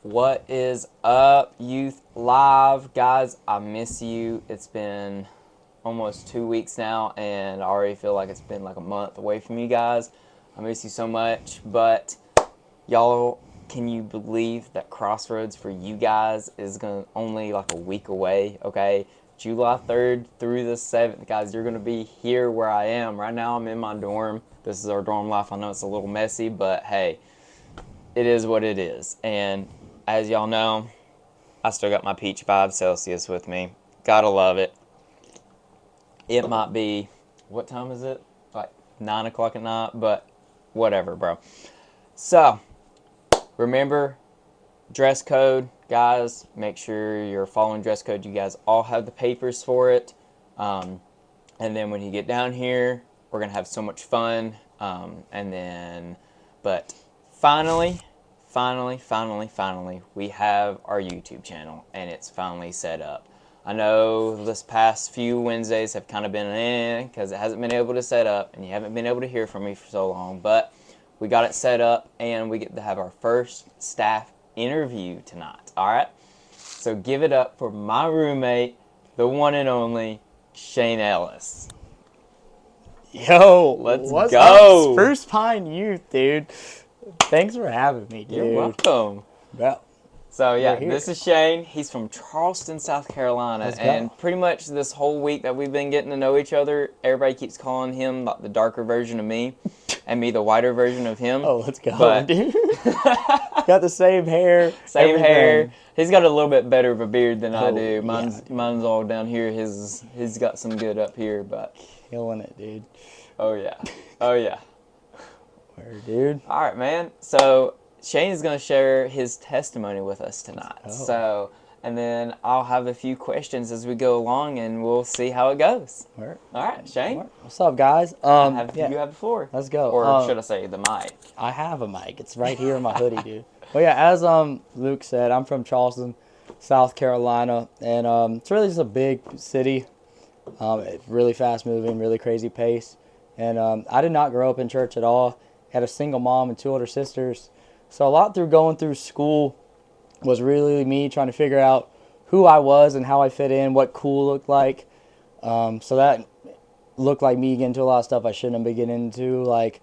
What is up, Youth Live? Guys, I miss you. It's been almost 2 weeks now, and I already feel like it's been like a month away from you guys. I miss you so much, but y'all, can you believe that Crossroads for you guys is only like a week away, okay? July 3rd through the 7th, guys, you're going to be here where I am. Right now, I'm in my dorm. This is our dorm life. I know it's a little messy, but hey, it is what it is. And as y'all know, I still got my Peach 5 Celsius with me. Gotta love it. It might be, what time is it? Like 9 o'clock at night, but whatever, bro. So, remember, dress code, guys. Make sure you're following dress code. You guys all have the papers for it. And then when you get down here, we're going to have so much fun. But finally, we have our YouTube channel, and it's finally set up. I know this past few Wednesdays have kind of been in because it hasn't been able to set up, and you haven't been able to hear from me for so long, but we got it set up, and we get to have our first staff interview tonight, all right? So give it up for my roommate, the one and only Shane Ellis. Yo, Let's what's go. Up? First Pine Youth, dude. Thanks for having me, dude. You're welcome. Well, So yeah, this is Shane. He's from Charleston, South Carolina, and pretty much this whole week that we've been getting to know each other, everybody keeps calling him like the darker version of me, and me the whiter version of him. Oh, let's go, dude. Got the same hair. Same hair. He's got a little bit better of a beard than I do. Mine's all down here. He's got some good up here, but killing it, dude. Oh yeah. Where, dude? All right, man. So Shane is going to share his testimony with us tonight. So, and then I'll have a few questions as we go along, and we'll see how it goes. Where? All right, Shane. What's up, guys? You have the floor. Let's go. Or should I say the mic? I have a mic. It's right here in my hoodie, dude. Well, yeah, as Luke said, I'm from Charleston, South Carolina, and it's really just a big city. Really fast moving, really crazy pace. And I did not grow up in church at all. Had a single mom and two older sisters. So a lot through going through school was really me trying to figure out who I was and how I fit in, what cool looked like. So that looked like me getting into a lot of stuff I shouldn't have been getting into, like,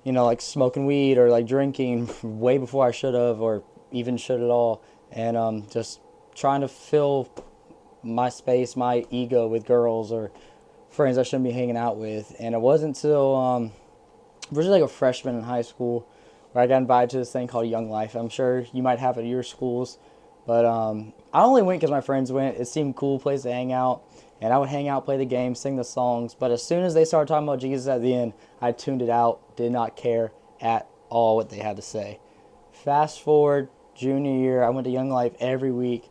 you know, like smoking weed or like drinking way before I should have or even should at all. And just trying to fill my space, my ego with girls or friends I shouldn't be hanging out with. And it wasn't until originally like a freshman in high school where I got invited to this thing called Young Life. I'm sure you might have it at your schools, but I only went because my friends went. It seemed a cool place to hang out, and I would hang out, play the game, sing the songs. But as soon as they started talking about Jesus at the end, I tuned it out, did not care at all what they had to say. Fast forward, junior year, I went to Young Life every week.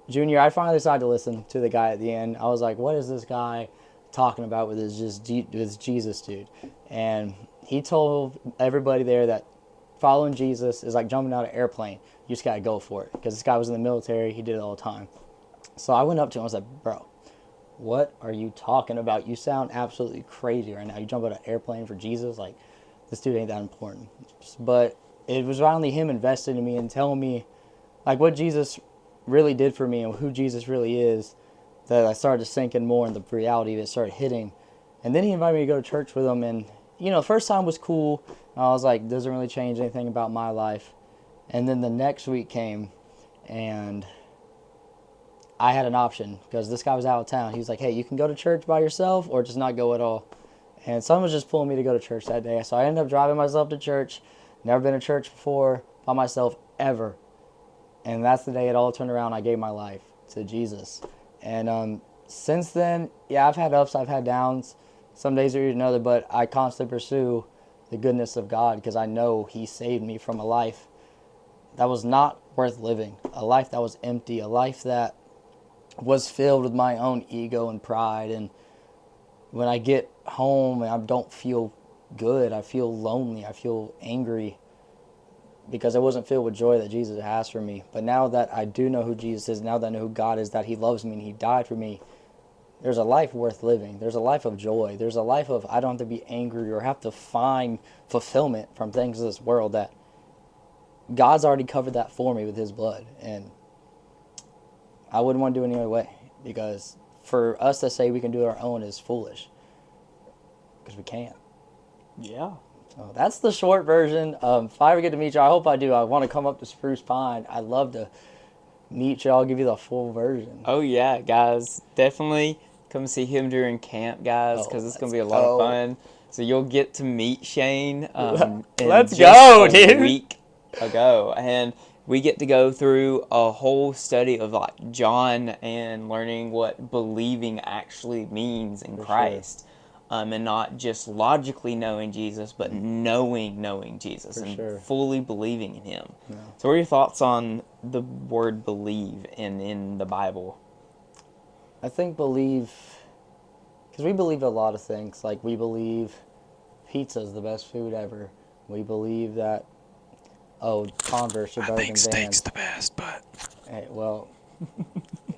Junior year, I finally decided to listen to the guy at the end. I was like, what is this guy talking about with his Jesus dude? And he told everybody there that following Jesus is like jumping out of an airplane. You just got to go for it. Because this guy was in the military. He did it all the time. So I went up to him. I was like, bro, what are you talking about? You sound absolutely crazy right now. You jump out of an airplane for Jesus? Like, this dude ain't that important. But it was finally him investing in me and telling me like what Jesus really did for me and who Jesus really is, that I started to sink in more and the reality of it started hitting. And then he invited me to go to church with him, and you know, the first time was cool. I was like, doesn't really change anything about my life. And then the next week came, and I had an option because this guy was out of town. He was like, hey, you can go to church by yourself or just not go at all. And someone was just pulling me to go to church that day. So I ended up driving myself to church. Never been to church before by myself ever. And that's the day it all turned around. I gave my life to Jesus. And since then, yeah, I've had ups, I've had downs. Some days are easier than others, but I constantly pursue the goodness of God because I know he saved me from a life that was not worth living, a life that was empty, a life that was filled with my own ego and pride. And when I get home and I don't feel good, I feel lonely, I feel angry because I wasn't filled with joy that Jesus has for me. But now that I do know who Jesus is, now that I know who God is, that he loves me and he died for me, there's a life worth living. There's a life of joy. There's a life of I don't have to be angry or have to find fulfillment from things of this world that God's already covered that for me with his blood, and I wouldn't want to do it any other way, because for us to say we can do it our own is foolish, because we can't. Yeah. So that's the short version. If I ever get to meet you, I hope I do. I want to come up to Spruce Pine. I'd love to meet you. I'll give you the full version. Oh yeah, guys, definitely come see him during camp, guys, because it's gonna be a lot of fun. So you'll get to meet Shane. Let's just go, a dude. Week ago, and we get to go through a whole study of like John and learning what believing actually means in Christ. And not just logically knowing Jesus, but knowing Jesus and fully believing in him. Yeah. So what are your thoughts on the word believe in the Bible? I think believe, because we believe a lot of things. Like, we believe pizza is the best food ever. We believe that, Converse are better than Vans. Steak's the best, but... Hey, well,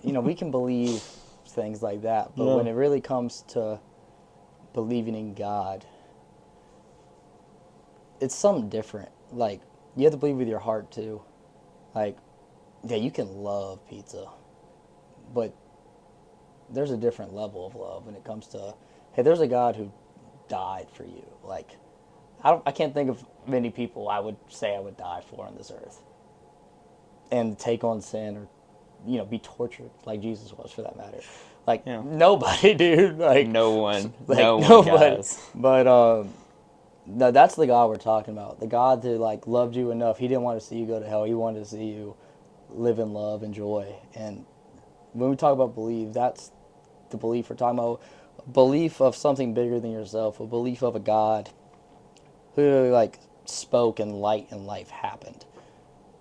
we can believe things like that, but when it really comes to believing in God, it's something different. Like, you have to believe with your heart too. Like, yeah, you can love pizza, but there's a different level of love when it comes to, hey, there's a God who died for you. Like, I can't think of many people I would say I would die for on this earth, and take on sin, or be tortured like Jesus was, for that matter. Like, nobody, dude. Like, no one. Like, no one, nobody. guys. But no, that's the God we're talking about. The God that loved you enough. He didn't want to see you go to hell. He wanted to see you live in love and joy. And when we talk about belief, that's the belief we're talking about. A belief of something bigger than yourself. A belief of a God who spoke, and light and life happened.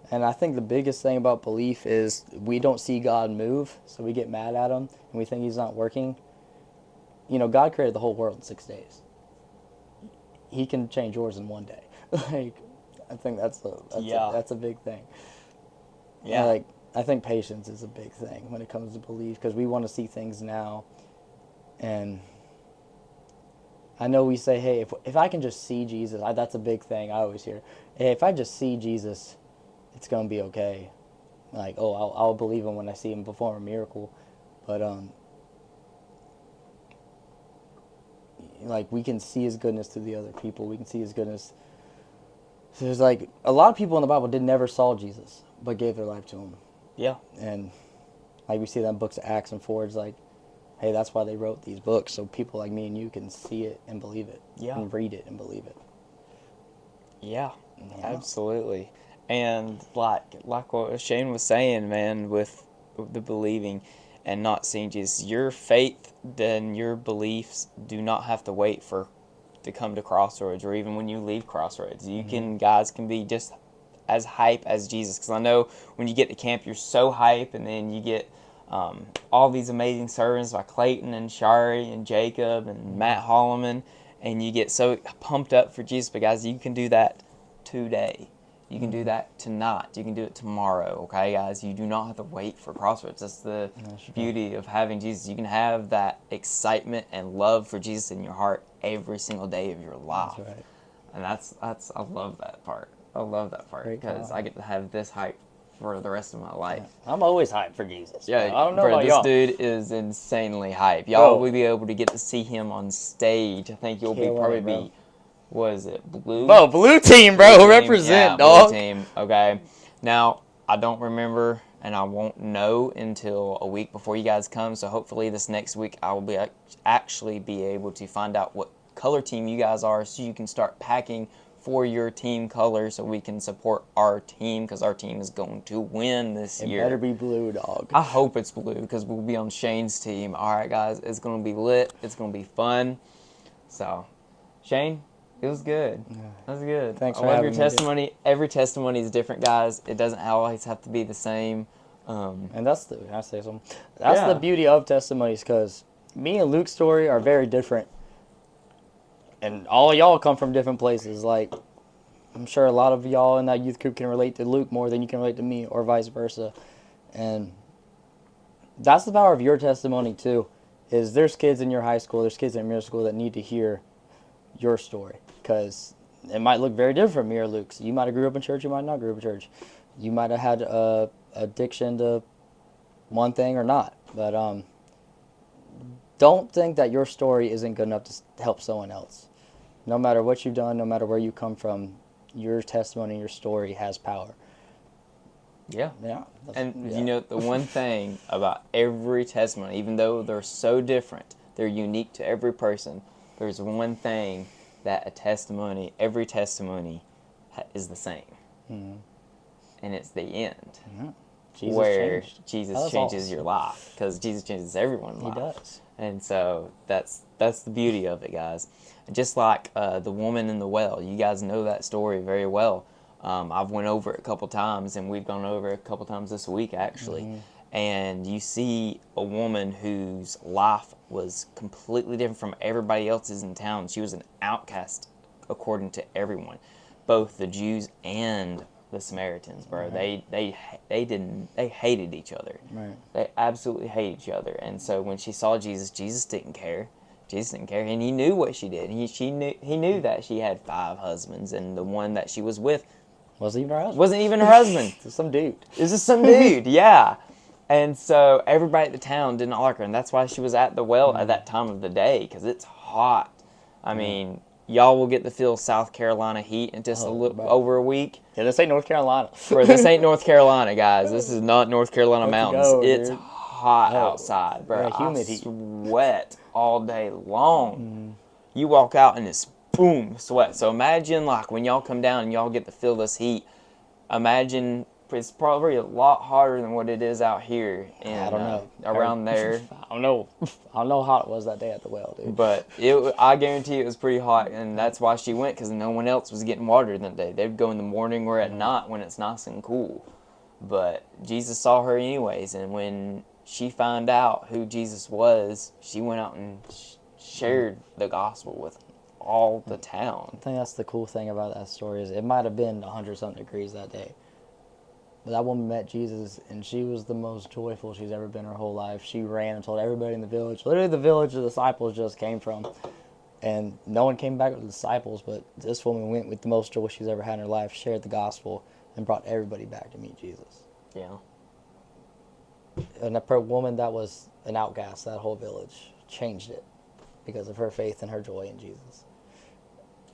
And I think the biggest thing about belief is we don't see God move, so we get mad at him, and we think he's not working. God created the whole world in 6 days. He can change yours in one day. I think that's a big thing. Yeah. I think patience is a big thing when it comes to belief, because we want to see things now. And I know we say, hey, if I can just see Jesus, that's a big thing I always hear. Hey, if I just see Jesus, it's going to be okay. I'll believe him when I see him perform a miracle. But, we can see his goodness through the other people. We can see his goodness. So there's a lot of people in the Bible never saw Jesus, but gave their life to him. Yeah. And we see that in books of Acts and Fords, hey, that's why they wrote these books, so people like me and you can see it and believe it. Yeah. And read it and believe it. Yeah. Absolutely. And like what Shane was saying, man, with the believing and not seeing Jesus, your faith, then your beliefs do not have to wait to come to Crossroads, or even when you leave Crossroads. You guys can be just as hype as Jesus. Because I know when you get to camp, you're so hype, and then you get all these amazing sermons by Clayton and Shari and Jacob and Matt Holloman, and you get so pumped up for Jesus. But guys, you can do that today. You can do that tonight. You can do it tomorrow, okay, guys? You do not have to wait for Crossroads. That's the beauty of having Jesus. You can have that excitement and love for Jesus in your heart every single day of your life. That's right. And that's I love that part. I love that part, because I get to have this hype for the rest of my life. Yeah. I'm always hyped for Jesus. Yeah, I don't know bro, about this y'all. dude is insanely hype. Y'all will be able to get to see him on stage. I think you'll probably be... What is it? Blue? Oh, blue team, bro. Blue team. Represent, Yeah, dog. Blue team. Okay. Now, I don't remember, and I won't know until a week before you guys come. So hopefully this next week I will actually be able to find out what color team you guys are, so you can start packing for your team color, so we can support our team, because our team is going to win this year. It better be blue, dog. I hope it's blue, because we'll be on Shane's team. All right, guys. It's going to be lit. It's going to be fun. So, Shane, it was good. That was good. Thanks I for love having your me, testimony. Every testimony is different, guys. It doesn't always have to be the same. And that's the beauty of testimonies, because me and Luke's story are very different. And all of y'all come from different places. I'm sure a lot of y'all in that youth group can relate to Luke more than you can relate to me, or vice versa. And that's the power of your testimony, too, is there's kids in your high school, there's kids in your middle school that need to hear your story. Because it might look very different from me or Luke's. You might have grew up in church, you might not grew up in church. You might have had addiction to one thing or not. But don't think that your story isn't good enough to help someone else. No matter what you've done, no matter where you come from, your testimony, your story has power. Yeah. Yeah. And you know, the one thing about every testimony, even though they're so different, they're unique to every person, there's one thing that every testimony is the same. Mhm. And it's the end. Yeah. Jesus where changed. Jesus changes your life, because Jesus changes everyone's life. He does. And so that's the beauty of it, guys. Just like the woman in the well, you guys know that story very well. I've went over it a couple times, and we've gone over it a couple times this week, actually. Mm-hmm. And you see a woman whose life was completely different from everybody else's in town. She was an outcast according to everyone, both the Jews and the Samaritans, bro. Right. They hated each other. Right. They absolutely hated each other. And so when she saw Jesus, Jesus didn't care. Jesus didn't care, and he knew what she did. He knew that she had 5 husbands, and the one that she was with Wasn't even her husband. wasn't even her husband. Just some dude. It was just some dude, yeah. And so everybody at the town did not like her, and that's why she was at the well at that time of the day, because it's hot. I mean, y'all will get to feel South Carolina heat in just a little over a week. Yeah, this ain't North Carolina. Bro, this ain't North Carolina, guys. This is not North Carolina Let's mountains. go, It's dude. hot outside, bro. Yeah, humid I heat. sweat all day long. You walk out and it's boom, sweat. So imagine, like, when y'all come down and y'all get to feel this heat, imagine it's probably a lot hotter than what it is out here in, I don't know. around there. I don't know. I don't know how it was that day at the well, dude. But I guarantee it was pretty hot, and that's why she went, because no one else was getting water that day. They'd go in the morning or at night when it's nice and cool. But Jesus saw her anyways, and when she found out who Jesus was, she went out and shared the gospel with all the town. I think that's the cool thing about that story is it might have been 100-something degrees that day. But that woman met Jesus, and she was the most joyful she's ever been her whole life. She ran and told everybody in the village, literally the village the disciples just came from. And no one came back with the disciples, but this woman went with the most joy she's ever had in her life, shared the gospel, and brought everybody back to meet Jesus. Yeah. And that woman that was an outcast, that whole village, changed it because of her faith and her joy in Jesus.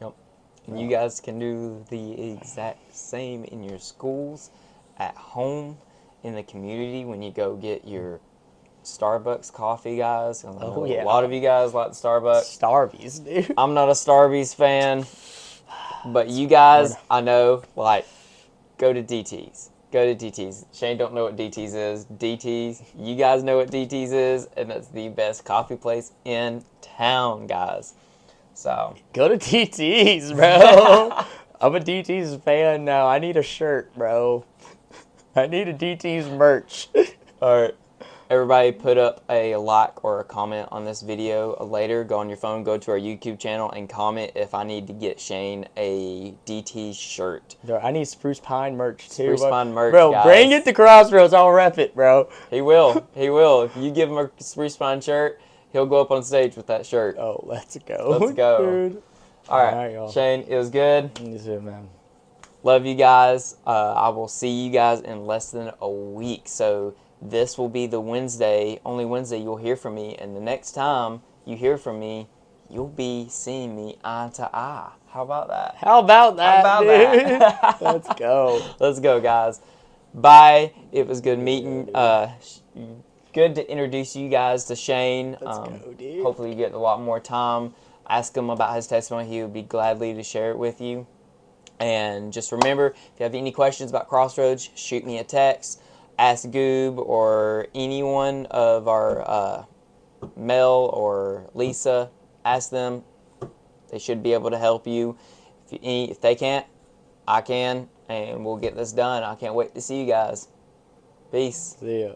Yep. And you guys can do the exact same in your schools, at home, in the community, when you go get your Starbucks coffee, guys. Oh, yeah. A lot of you guys like the Starbucks. Starbies, dude. I'm not a Starbucks fan, but you guys, I know, like, go to DT's. Go to DT's. Shane don't know what DT's is. DT's, you guys know what DT's is, and that's the best coffee place in town, guys. So Go to DT's, bro. I'm a DT's fan now. I need a shirt, bro. I need a DT's merch. all right. Everybody put up a like or a comment on this video later. Go on your phone, go to our YouTube channel, and comment if I need to get Shane a DT shirt. Bro, I need Spruce Pine merch too. Spruce Pine merch, bro. guys. Bring it to Crossroads. I'll rep it, bro. He will. He will. If you give him a Spruce Pine shirt, he'll go up on stage with that shirt. Oh, let's go. Let's go. Dude. All right, All right, y'all. Shane, it was good. You too, man. Love you guys. I will see you guys in less than a week. So this will be the only Wednesday you'll hear from me. And the next time you hear from me, you'll be seeing me eye to eye. How about that? How about that, How about dude? that? Let's go. Let's go, guys. Bye. It was good meeting. Good to introduce you guys to Shane. Let's go, dude. Hopefully you get a lot more time. Ask him about his testimony. He would be gladly to share it with you. And just remember, if you have any questions about Crossroads, shoot me a text. Ask Goob or anyone of our Mel or Lisa. Ask them. They should be able to help you. If they can't, I can. And we'll get this done. I can't wait to see you guys. Peace. See ya.